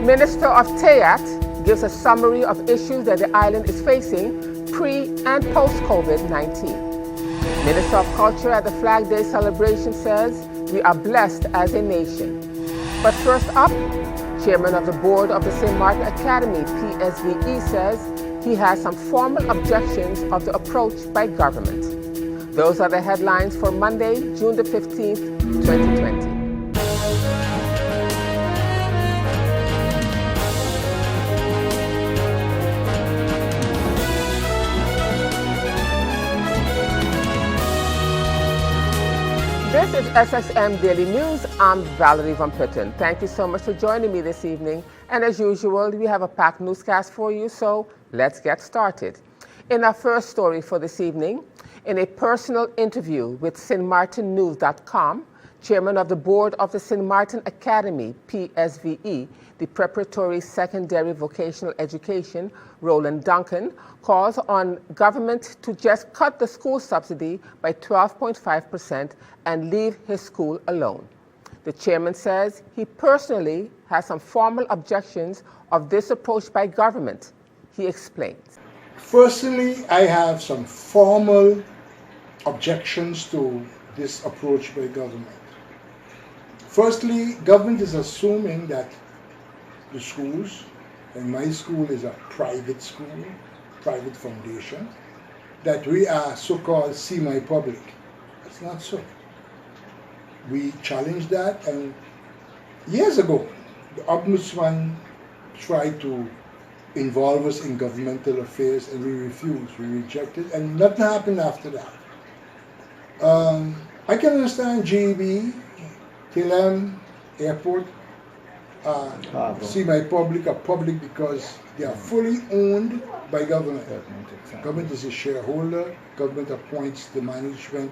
Minister of Tayat gives a summary of issues that the island is facing pre- and post-COVID-19. Minister of Culture at the Flag Day celebration says, "We are blessed as a nation." But first up, Chairman of the Board of the St. Martin Academy, PSVE, says he has some formal objections of the approach by government. Those are the headlines for Monday, June the 15th, 2020. This is SXM Daily News. I'm Valerie Van Putten. Thank you so much for joining me this evening. And as usual, we have a packed newscast for you, so let's get started. In our first story for this evening, in a personal interview with StMartinNews.com, Chairman of the Board of the St. Martin Academy, PSVE, the Preparatory Secondary Vocational Education, Roland Duncan, calls on government to just cut the school subsidy by 12.5% and leave his school alone. The chairman says he personally has some formal objections of this approach by government. He explains. Firstly, I have some formal objections to this approach by government. Firstly, government is assuming that the schools, and my school is a private school, private foundation, that we are so-called semi-public. That's not so. We challenged that, and years ago, the Ombudsman tried to involve us in governmental affairs, and we refused, we rejected, and nothing happened after that. I can understand GEB, TLM, airport, semi-public or public because they are fully owned by government. Government is a shareholder, government appoints the management,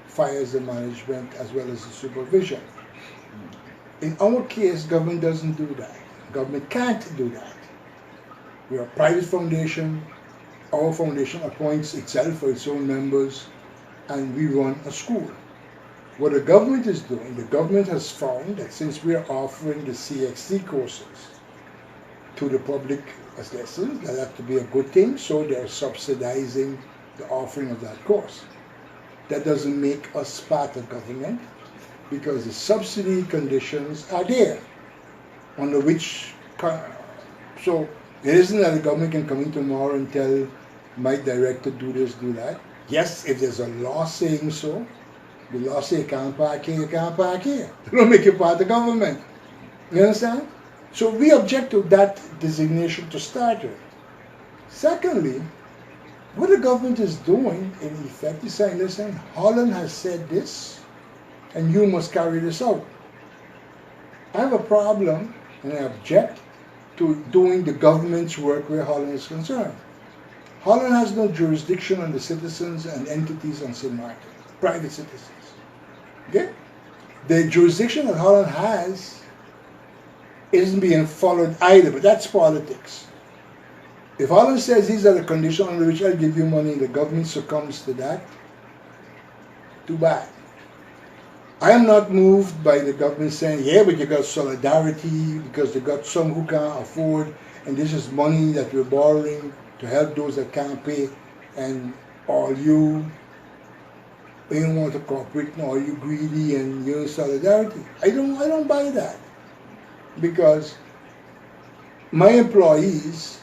fires the management as well as the supervision. In our case, government doesn't do that. Government can't do that. We are a private foundation. Our foundation appoints itself for its own members, and we run a school. What the government is doing, the government has found that since we are offering the CXC courses to the public as lessons, that has to be a good thing, so they're subsidizing the offering of that course. That doesn't make us part of government because the subsidy conditions are there, under which, so it isn't that the government can come in tomorrow and tell my director do this, do that. Yes, if there's a law saying so, the law says you can't park here, you can't park here. They don't make you part of the government. You understand? So we object to that designation to start with. Secondly, what the government is doing, in effect, is saying, listen, Holland has said this, and you must carry this out. I have a problem, and I object to doing the government's work where Holland is concerned. Holland has no jurisdiction on the citizens and entities on St. Martin, private citizens. Okay? The jurisdiction that Holland has isn't being followed either, but that's politics. If Holland says these are the conditions under which I'll give you money and the government succumbs to that, too bad. I am not moved by the government saying, yeah, but you got solidarity because they got some who can't afford, and this is money that we're borrowing to help those that can't pay, and all you don't want to cooperate, or you greedy and you're in solidarity. I don't buy that, because my employees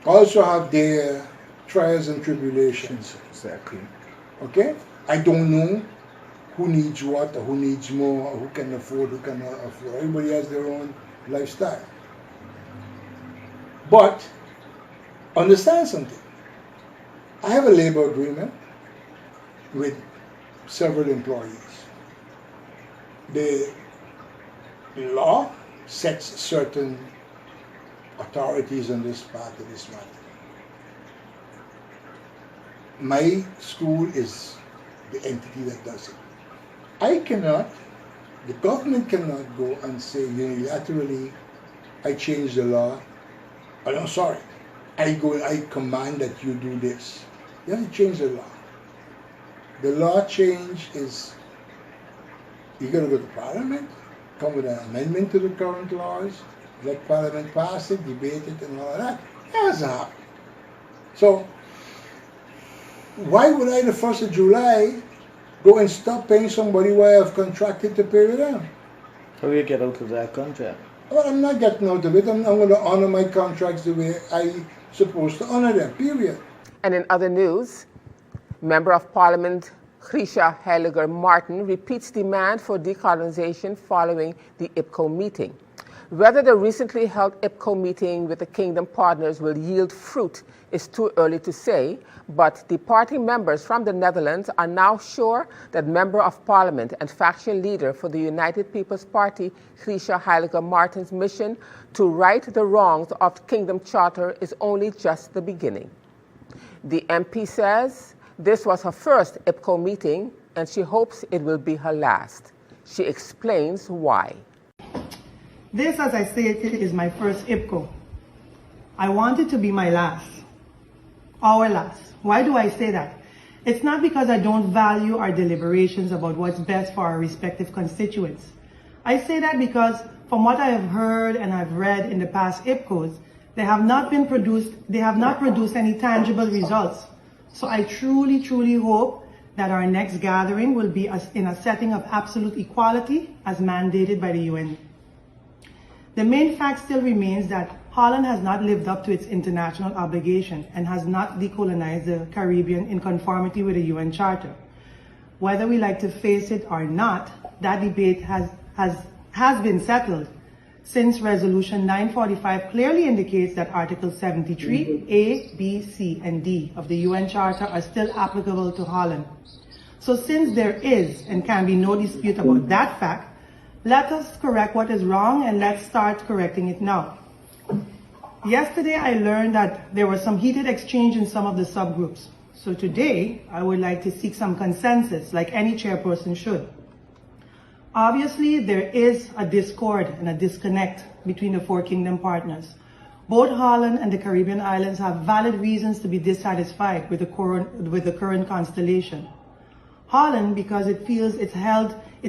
also have their trials and tribulations. Exactly. Okay? I don't know who needs what, or who needs more, or who can afford, who cannot afford. Everybody has their own lifestyle. But understand something. I have a labor agreement with several employees. The law sets certain authorities on this part of this matter. My school is the entity that does it. I cannot, the government cannot go and say unilaterally, I change the law. Oh, no, sorry. I command that you do this. You have to change the law. The law change is, you got to go to Parliament, come with an amendment to the current laws, let Parliament pass it, debate it, and all of that. That hasn't happened. So, why would I, the 1st of July, go and stop paying somebody who I have contracted to pay them? How do you get out of that contract? Well, I'm not getting out of it. I'm going to honor my contracts the way I'm supposed to honor them, period. And in other news, Member of Parliament Grisha Heiliger Martin repeats demand for decolonization following the IPCO meeting. Whether the recently held IPCO meeting with the Kingdom partners will yield fruit is too early to say, but departing members from the Netherlands are now sure that Member of Parliament and faction leader for the United People's Party, Grisha Heiliger Martin's mission to right the wrongs of the Kingdom Charter is only just the beginning. The MP says this was her first IPCO meeting and she hopes it will be her last. She explains why. This, as I stated, is my first IPCO. I want it to be my last. Our last. Why do I say that? It's not because I don't value our deliberations about what's best for our respective constituents. I say that because from what I have heard and I've read in the past IPCOs, they have not produced any tangible results. So I truly hope that our next gathering will be in a setting of absolute equality as mandated by the UN. The main fact still remains that Holland has not lived up to its international obligation and has not decolonized the Caribbean in conformity with the UN Charter. Whether we like to face it or not, that debate has been settled since Resolution 945 clearly indicates that Article 73, A, B, C, and D of the UN Charter are still applicable to Holland. So since there is and can be no dispute about that fact, let us correct what is wrong and let's start correcting it now. Yesterday, I learned that there was some heated exchange in some of the subgroups. So today, I would like to seek some consensus, like any chairperson should. Obviously, there is a discord and a disconnect between the four Kingdom partners. Both Holland and the Caribbean islands have valid reasons to be dissatisfied with the current constellation. Holland, because it feels it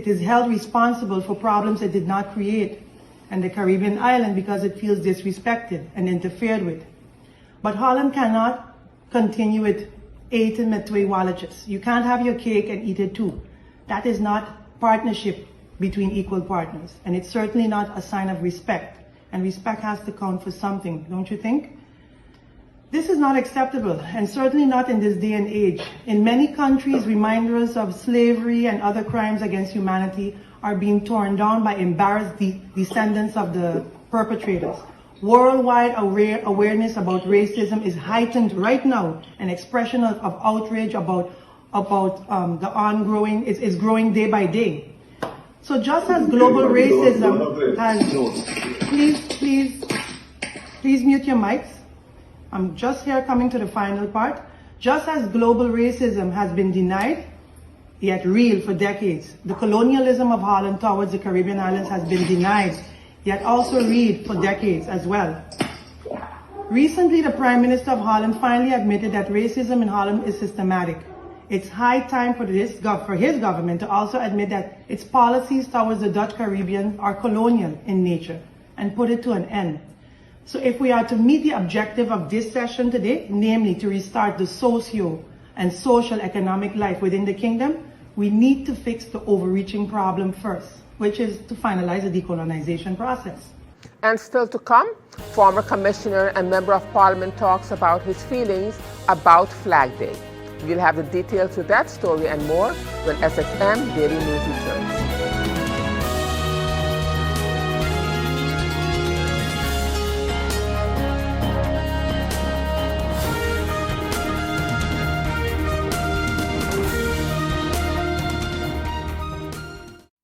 is held responsible for problems it did not create, and the Caribbean island because it feels disrespected and interfered with. But Holland cannot continue with eten met twee walletjes. You can't have your cake and eat it too. That is not partnership between equal partners, and it's certainly not a sign of respect. And respect has to count for something, don't you think? This is not acceptable, and certainly not in this day and age. In many countries, reminders of slavery and other crimes against humanity are being torn down by embarrassed descendants of the perpetrators. Worldwide awareness about racism is heightened right now. An expression of outrage about the ongoing is growing day by day. So just as global racism has, please mute your mics. I'm just here coming to the final part. Just as global racism has been denied, yet real for decades, the colonialism of Holland towards the Caribbean islands has been denied, yet also real for decades as well. Recently, the Prime Minister of Holland finally admitted that racism in Holland is systematic. It's high time for his government to also admit that its policies towards the Dutch Caribbean are colonial in nature and put it to an end. So if we are to meet the objective of this session today, namely to restart the socio and social economic life within the kingdom, we need to fix the overreaching problem first, which is to finalize the decolonization process. And still to come, former commissioner and member of parliament talks about his feelings about Flag Day. We'll have the details to that story and more when SXM Daily News returns.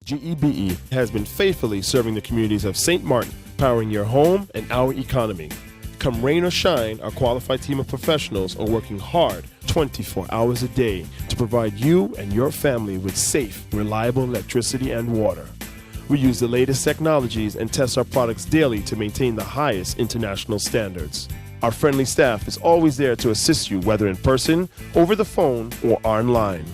GEBE has been faithfully serving the communities of St. Martin, powering your home and our economy. Come rain or shine, our qualified team of professionals are working hard 24 hours a day to provide you and your family with safe, reliable electricity and water. We use the latest technologies and test our products daily to maintain the highest international standards. Our friendly staff is always there to assist you, whether in person, over the phone, or online.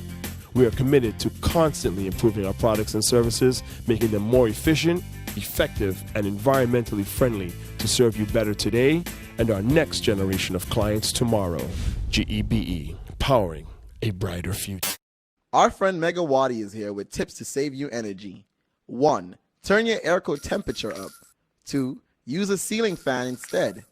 We are committed to constantly improving our products and services, making them more efficient, effective, and environmentally friendly to serve you better today and our next generation of clients tomorrow. GEBE, powering a brighter future. Our friend Megawati is here with tips to save you energy. 1. Turn your airco temperature up. 2. Use a ceiling fan instead.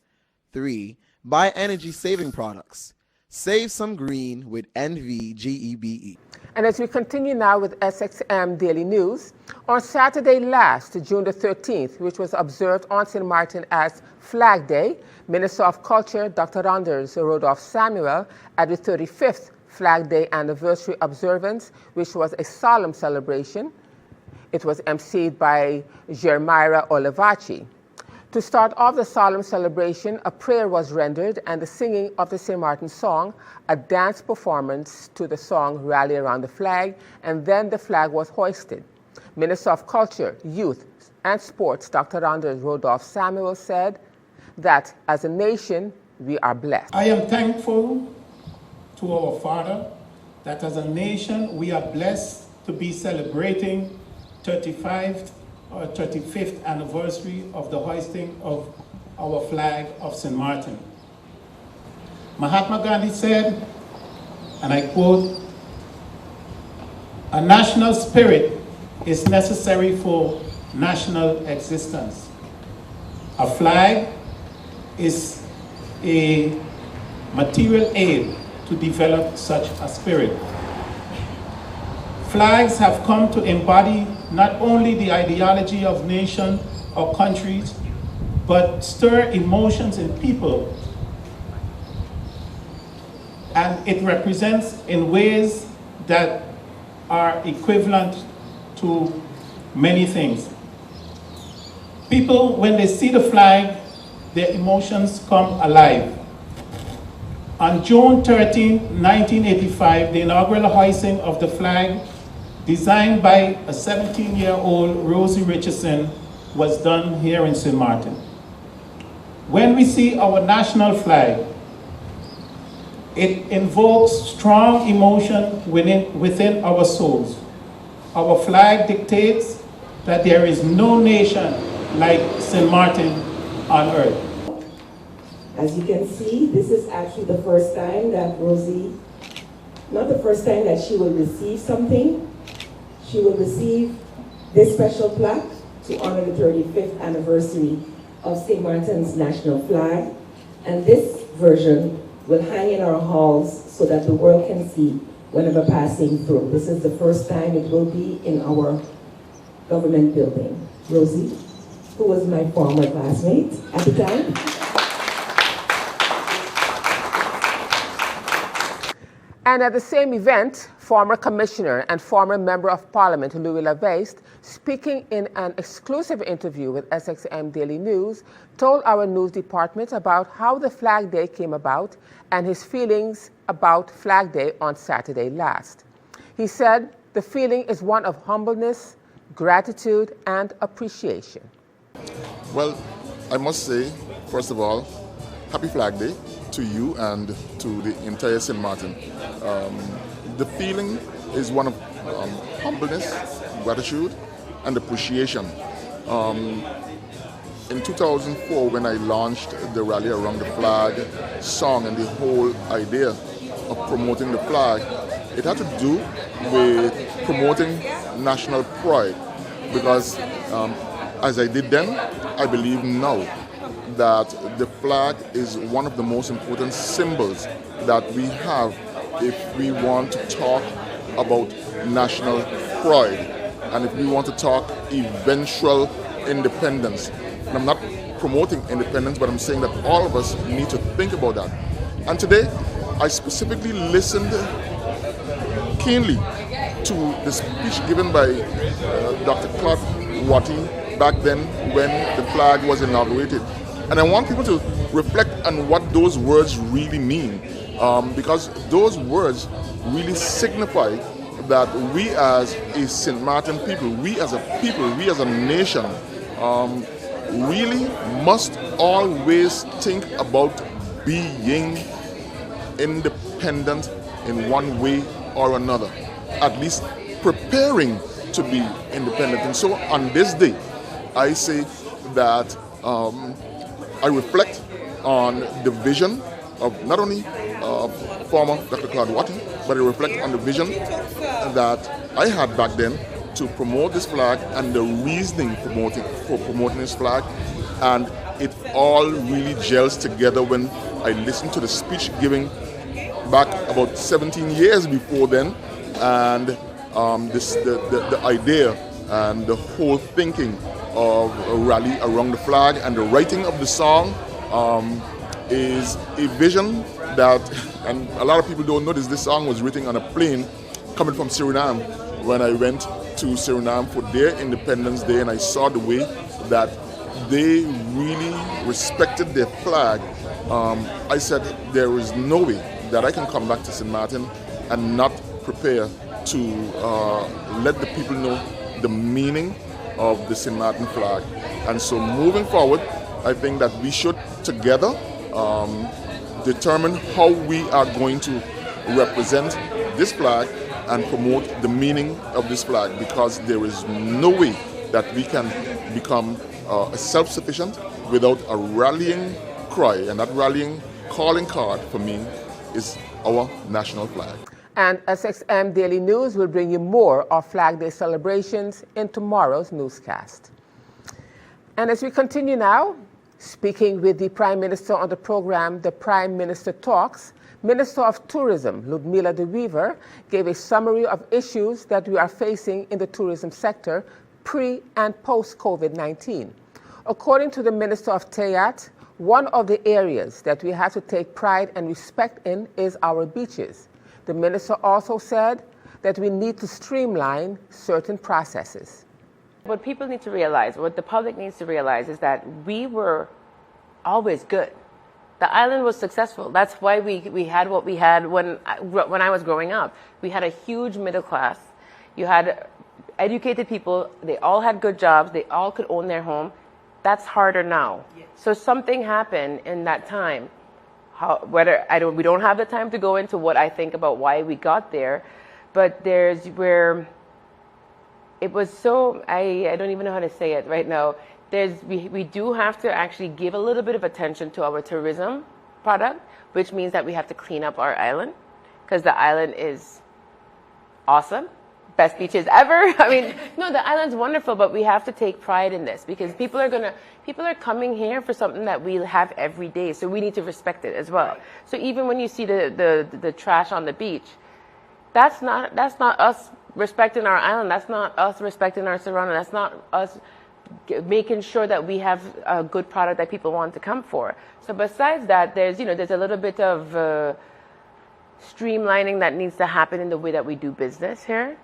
3. Buy energy-saving products. Save some green with NVGEBE. And as we continue now with SXM Daily News, on Saturday last, June the 13th, which was observed on St. Martin as Flag Day, Minister of Culture Dr. Anders Rodolph Samuel at the 35th Flag Day anniversary observance, which was a solemn celebration. It was emceed by Jermira Olivaci. To start off the solemn celebration, a prayer was rendered and the singing of the St. Martin song, a dance performance to the song Rally Around the Flag, and then the flag was hoisted. Minister of Culture, Youth, and Sports, Dr. Anders Rodolph Samuel, said that as a nation, we are blessed. I am thankful to our Father that as a nation, we are blessed to be celebrating 35th or 35th anniversary of the hoisting of our flag of St. Martin. Mahatma Gandhi said, and I quote, "A national spirit is necessary for national existence. A flag is a material aid to develop such a spirit." Flags have come to embody not only the ideology of nations or countries, but stir emotions in people. And it represents in ways that are equivalent to many things. People, when they see the flag, their emotions come alive. On June 13, 1985, the inaugural hoisting of the flag, designed by a 17-year-old Rosie Richardson, was done here in St. Martin. When we see our national flag, it invokes strong emotion within our souls. Our flag dictates that there is no nation like St. Martin on earth. As you can see, this is actually the first time that Rosie, not the first time that she will receive something. She will receive this special plaque to honor the 35th anniversary of St. Martin's national flag. And this version will hang in our halls so that the world can see whenever passing through. This is the first time it will be in our government building. Rosie, who was my former classmate at the time. And at the same event, former commissioner and former member of parliament Louis Lavaste, speaking in an exclusive interview with SXM Daily News, told our news department about how the Flag Day came about and his feelings about Flag Day on Saturday last. He said the feeling is one of humbleness, gratitude, and appreciation. Well, I must say, first of all, happy Flag Day to you and to the entire St. Martin. The feeling is one of humbleness, gratitude, and appreciation. In 2004, when I launched the Rally Around the Flag song and the whole idea of promoting the flag, it had to do with promoting national pride. Because as I did then, I believe now that the flag is one of the most important symbols that we have if we want to talk about national pride and if we want to talk eventual independence. And I'm not promoting independence, but I'm saying that all of us need to think about that. And today, I specifically listened keenly to the speech given by Dr. Clark Watty back then when the flag was inaugurated. And I want people to reflect on what those words really mean, because those words really signify that we as a St. Martin people, we as a nation, really must always think about being independent in one way or another, at least preparing to be independent. And so on this day, I say that I reflect on the vision of not only former Dr. Claude Watty, but I reflect on the vision that I had back then to promote this flag and the reasoning for promoting this flag. And it all really gels together when I listen to the speech giving back about 17 years before then, and the idea and the whole thinking of a rally around the flag and the writing of the song is a vision that, and a lot of people don't notice, this song was written on a plane coming from Suriname when I went to Suriname for their Independence Day, and I saw the way that they really respected their flag. I said there is no way that I can come back to St. Martin and not prepare to let the people know the meaning of the St. Martin flag. And so moving forward, I think that we should together determine how we are going to represent this flag and promote the meaning of this flag, because there is no way that we can become self-sufficient without a rallying cry, and that rallying calling card for me is our national flag. And SXM Daily News will bring you more of Flag Day celebrations in tomorrow's newscast. And as we continue now, speaking with the Prime Minister on the program, The Prime Minister Talks, Minister of Tourism, Ludmila de Wever, gave a summary of issues that we are facing in the tourism sector pre- and post-COVID-19. According to the Minister of TEAT, one of the areas that we have to take pride and respect in is our beaches. The Minister also said that we need to streamline certain processes. What people need to realize, what the public needs to realize, is that we were always good. The island was successful. That's why we had what we had when I was growing up. We had a huge middle class. You had educated people. They all had good jobs. They all could own their home. That's harder now. Yes. So something happened in that time. We don't have the time to go into what I think about why we got there, but there's where it was so, I don't even know how to say it right now. We do have to actually give a little bit of attention to our tourism product, which means that we have to clean up our island, because the island is awesome. Best beaches ever. I mean, no, the island's wonderful, but we have to take pride in this, because people are coming here for something that we have every day, so we need to respect it as well. So even when you see the trash on the beach, that's not us respecting our island. That's not us respecting our surrounding. That's not us making sure that we have a good product that people want to come for. So besides that, there's a little bit of streamlining that needs to happen in the way that we do business here.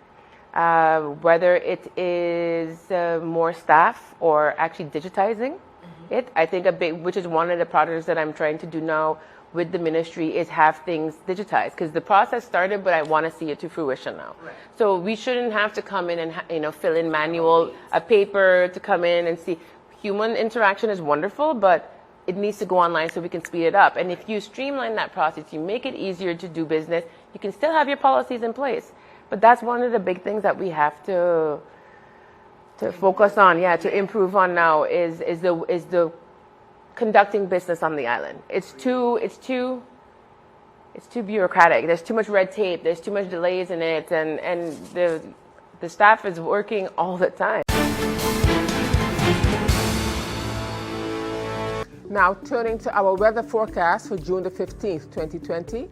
Whether it is more staff or actually digitizing it. I think which is one of the projects that I'm trying to do now with the ministry, is have things digitized, because the process started, but I want to see it to fruition now. Right. So we shouldn't have to come in and fill in a paper to come in and see. Human interaction is wonderful, but it needs to go online so we can speed it up. And if you streamline that process, you make it easier to do business, you can still have your policies in place. But that's one of the big things that we have to focus on, to improve on now is the conducting business on the island. It's too bureaucratic. There's too much red tape. There's too much delays in it, and the staff is working all the time. Now turning to our weather forecast for June the 15th, 2020.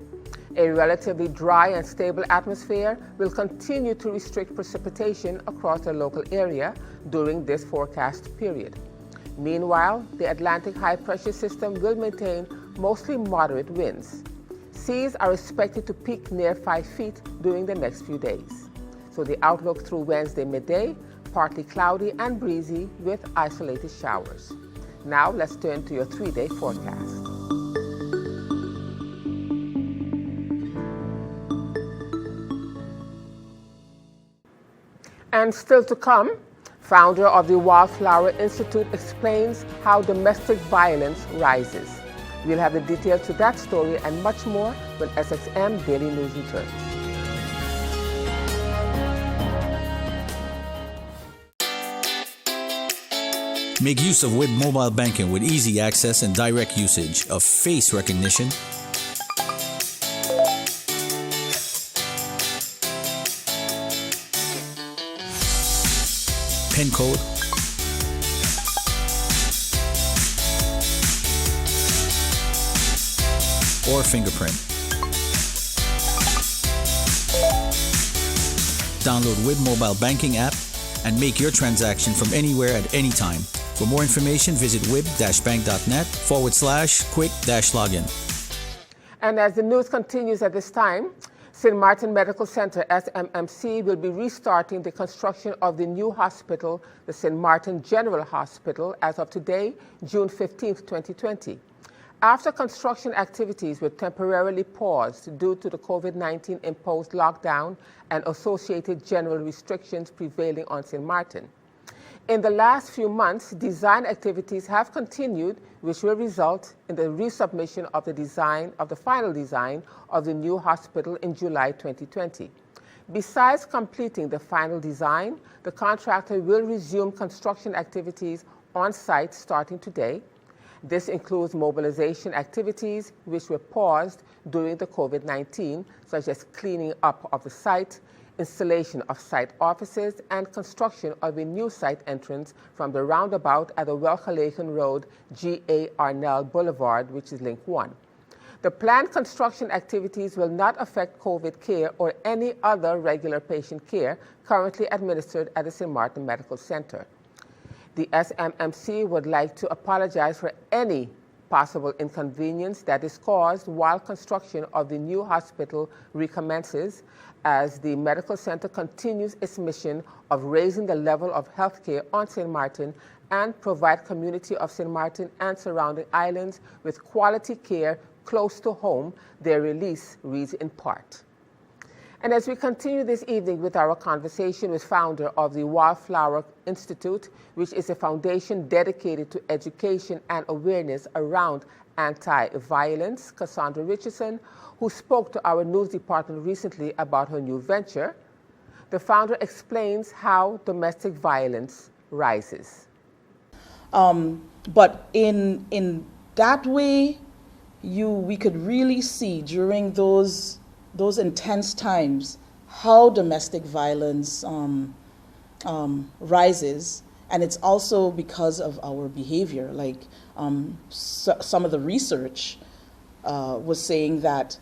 A relatively dry and stable atmosphere will continue to restrict precipitation across the local area during this forecast period. Meanwhile, the Atlantic high-pressure system will maintain mostly moderate winds. Seas are expected to peak near 5 feet during the next few days. So the outlook through Wednesday midday, partly cloudy and breezy with isolated showers. Now let's turn to your 3-day forecast. And still to come, founder of the Wildflower Institute explains how domestic violence rises. We'll have the details to that story and much more when SXM Daily News returns. Make use of WIB mobile banking with easy access and direct usage of face recognition, PIN code, or fingerprint. Download WIB mobile banking app and make your transaction from anywhere at any time. For more information, visit wib-bank.net/quick-login. And as the news continues at this time, St. Martin Medical Center, SMMC, will be restarting the construction of the new hospital, the St. Martin General Hospital, as of today, June 15, 2020. After construction activities were temporarily paused due to the COVID-19 imposed lockdown and associated general restrictions prevailing on St. Martin. In the last few months, design activities have continued, which will result in the resubmission of the final design of the new hospital in July 2020. Besides completing the final design, the contractor will resume construction activities on site starting today. This includes mobilization activities which were paused during the COVID-19, such as cleaning up of the site, installation of site offices, and construction of a new site entrance from the roundabout at the Welchelaken Road, G.A. Arnell Boulevard, which is Link 1. The planned construction activities will not affect COVID care or any other regular patient care currently administered at the St. Martin Medical Center. The SMMC would like to apologize for any possible inconvenience that is caused while construction of the new hospital recommences, as the medical center continues its mission of raising the level of healthcare on St. Martin and provide community of St. Martin and surrounding islands with quality care close to home, their release reads in part. And as we continue this evening with our conversation with founder of the Wildflower Institute, which is a foundation dedicated to education and awareness around anti-violence, Cassandra Richardson, who spoke to our news department recently about her new venture, the founder explains how domestic violence rises. But in that way, we could really see during those intense times how domestic violence rises, and it's also because of our behavior. Like some of the research was saying that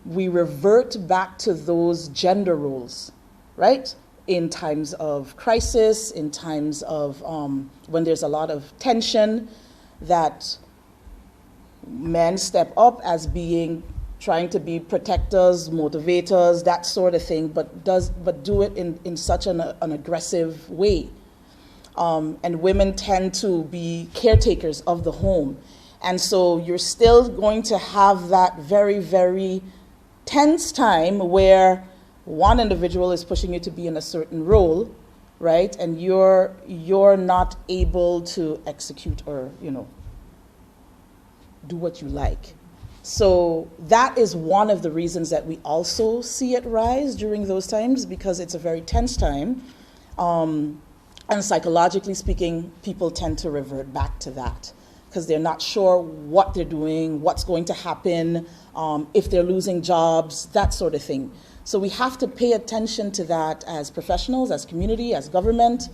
we revert back to those gender roles, right? In times of crisis, in times of when there's a lot of tension, that men step up as trying to be protectors, motivators, that sort of thing, but do it in such an aggressive way. And women tend to be caretakers of the home. And so you're still going to have that very, very tense time where one individual is pushing you to be in a certain role, right? And you're not able to execute or, do what you like. So that is one of the reasons that we also see it rise during those times, because it's a very tense time. And psychologically speaking, people tend to revert back to that because they're not sure what they're doing, what's going to happen, if they're losing jobs, that sort of thing. So we have to pay attention to that as professionals, as community, as government,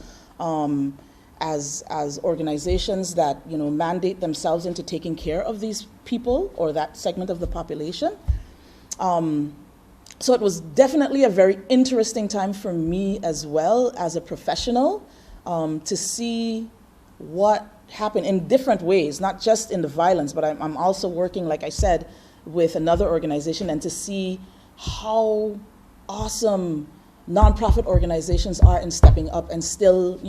as organizations that mandate themselves into taking care of these people or that segment of the population. So it was definitely a very interesting time for me as well as a professional to see what happened in different ways, not just in the violence, but I'm also working, like I said, with another organization, and to see how awesome nonprofit organizations are in stepping up and still,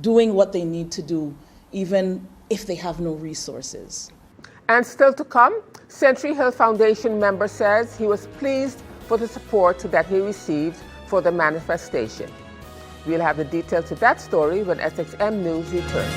doing what they need to do, even if they have no resources. And still to come, Century Hill Foundation member says he was pleased for the support that he received for the manifestation. We'll have the details to that story when SXM News returns.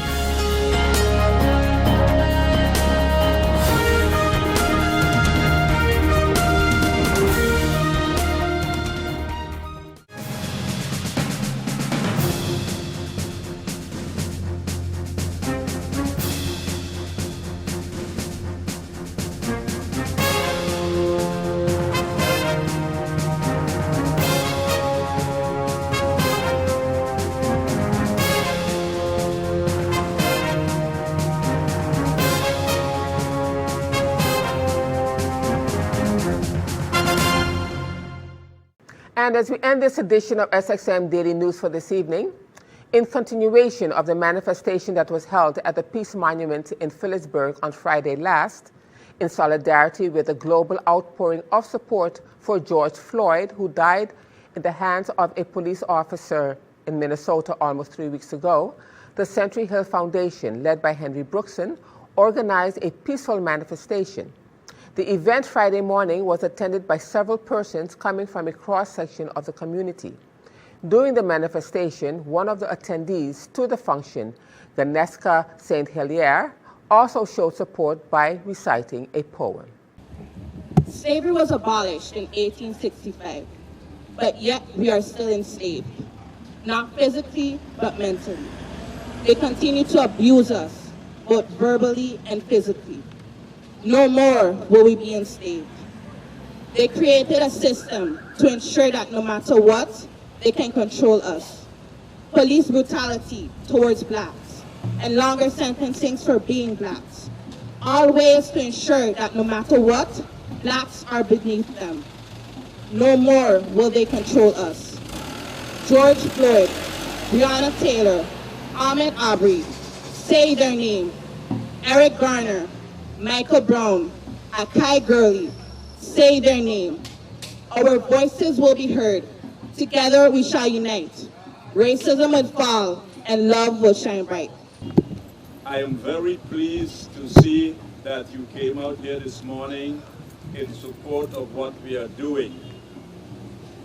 And as we end this edition of SXM Daily News for this evening, in continuation of the manifestation that was held at the Peace Monument in Phillipsburg on Friday last, in solidarity with the global outpouring of support for George Floyd, who died in the hands of a police officer in Minnesota almost 3 weeks ago, the Century Hill Foundation, led by Henry Brookson, organized a peaceful manifestation. The event Friday morning was attended by several persons coming from a cross-section of the community. During the manifestation, one of the attendees to the function, Ganeska St. Hilaire, also showed support by reciting a poem. Slavery was abolished in 1865, but yet we are still enslaved, not physically, but mentally. They continue to abuse us, both verbally and physically. No more will we be enslaved. They created a system to ensure that no matter what, they can control us. Police brutality towards blacks and longer sentencings for being blacks. All ways to ensure that no matter what, blacks are beneath them. No more will they control us. George Floyd, Breonna Taylor, Ahmaud Arbery, say their name. Eric Garner, Michael Brown, Akai Gurley, say their name. Our voices will be heard. Together we shall unite. Racism will fall and love will shine bright. I am very pleased to see that you came out here this morning in support of what we are doing.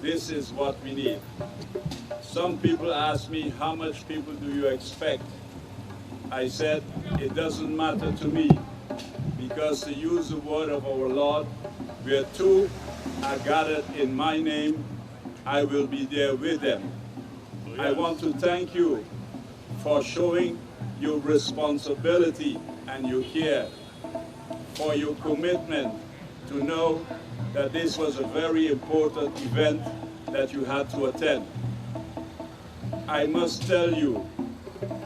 This is what we need. Some people ask me, how much people do you expect? I said, it doesn't matter to me, because to use the word of our Lord, where two are gathered in my name, I will be there with them. I want to thank you for showing your responsibility and your care, for your commitment to know that this was a very important event that you had to attend. I must tell you,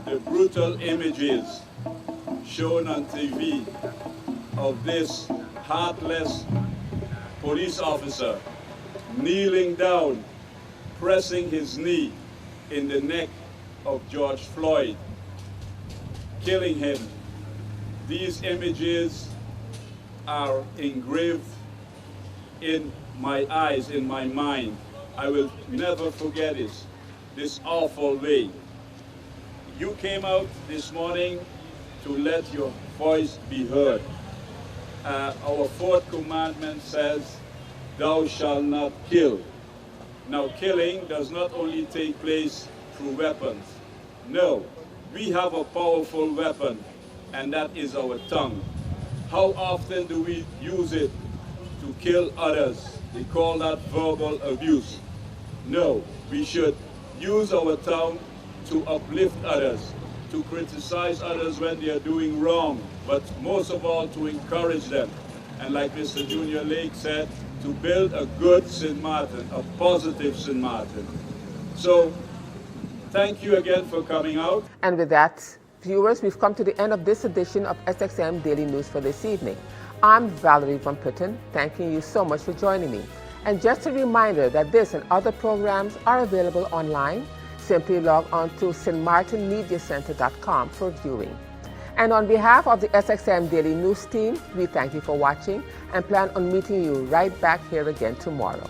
the brutal images shown on TV of this heartless police officer kneeling down, pressing his knee in the neck of George Floyd, killing him. These images are engraved in my eyes, in my mind. I will never forget it, this awful way. You came out this morning to let your voice be heard. Our fourth commandment says, thou shalt not kill. Now, killing does not only take place through weapons. No, we have a powerful weapon, and that is our tongue. How often do we use it to kill others? They call that verbal abuse. No, we should use our tongue to uplift others, to criticize others when they are doing wrong, but most of all to encourage them. And like Mr. Junior Lake said, to build a good St. Martin, a positive St. Martin. So, thank you again for coming out. And with that, viewers, we've come to the end of this edition of SXM Daily News for this evening. I'm Valerie Van Putten, thanking you so much for joining me. And just a reminder that this and other programs are available online. Simply log on to stmartinmediacenter.com for viewing. And on behalf of the SXM Daily News team, we thank you for watching and plan on meeting you right back here again tomorrow.